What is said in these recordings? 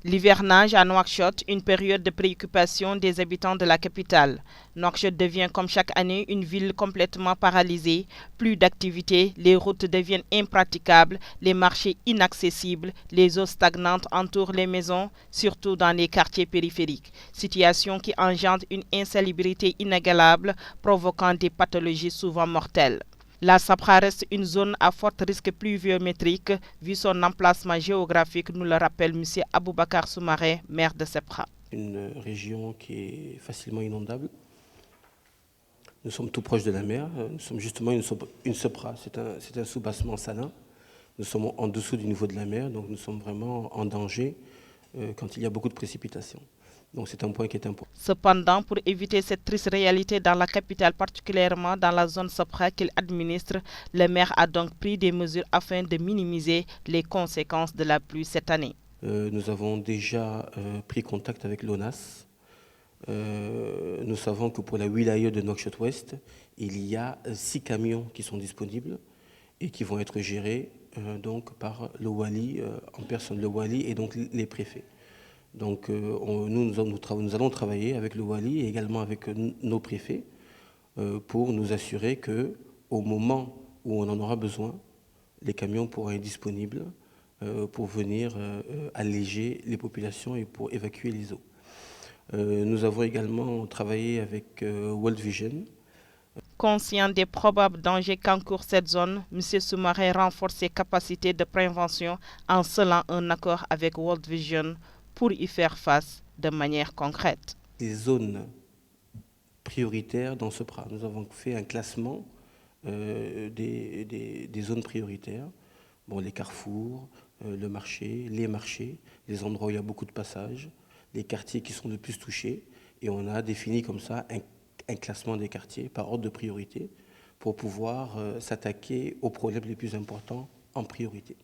L'hivernage à Nouakchott, une période de préoccupation des habitants de la capitale. Nouakchott devient comme chaque année une ville complètement paralysée, plus d'activités, les routes deviennent impraticables, les marchés inaccessibles, les eaux stagnantes entourent les maisons, surtout dans les quartiers périphériques. Situation qui engendre une insalubrité inégalable, provoquant des pathologies souvent mortelles. La Sabra reste une zone à fort risque pluviométrique, vu son emplacement géographique, nous le rappelle M. Aboubakar Soumaré, maire de Sabra. Une région qui est facilement inondable. Nous sommes tout proches de la mer. Nous sommes justement une Sabra, c'est un soubassement salin. Nous sommes en dessous du niveau de la mer, donc nous sommes vraiment en danger quand il y a beaucoup de précipitations. Donc c'est un point qui est important. Cependant, pour éviter cette triste réalité dans la capitale, particulièrement dans la zone Sabra qu'il administre, le maire a donc pris des mesures afin de minimiser les conséquences de la pluie cette année. Nous avons déjà pris contact avec l'ONAS. Nous savons que pour la wilaya de Nouakchott-Ouest, il y a 6 camions qui sont disponibles et qui vont être gérés donc par le Wali, en personne le Wali et donc les préfets. Donc nous allons travailler avec le Wali et également avec nos préfets pour nous assurer qu'au moment où on en aura besoin, les camions pourront être disponibles pour venir alléger les populations et pour évacuer les eaux. Nous avons également travaillé avec World Vision. Conscient des probables dangers qu'encourt cette zone, M. Soumaré renforce ses capacités de prévention en scellant un accord avec World Vision pour y faire face de manière concrète. Les zones prioritaires dans ce PRA, nous avons fait un classement des zones prioritaires. Bon, les carrefours, le marché, les endroits où il y a beaucoup de passages, les quartiers qui sont le plus touchés. Et on a défini comme ça un classement des quartiers par ordre de priorité pour pouvoir s'attaquer aux problèmes les plus importants en priorité.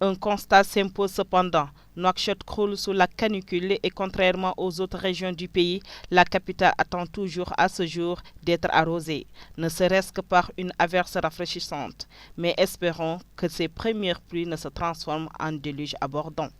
Un constat s'impose cependant. Nouakchott croule sous la canicule et contrairement aux autres régions du pays, la capitale attend toujours à ce jour d'être arrosée, ne serait-ce que par une averse rafraîchissante. Mais espérons que ces premières pluies ne se transforment en déluge abordant.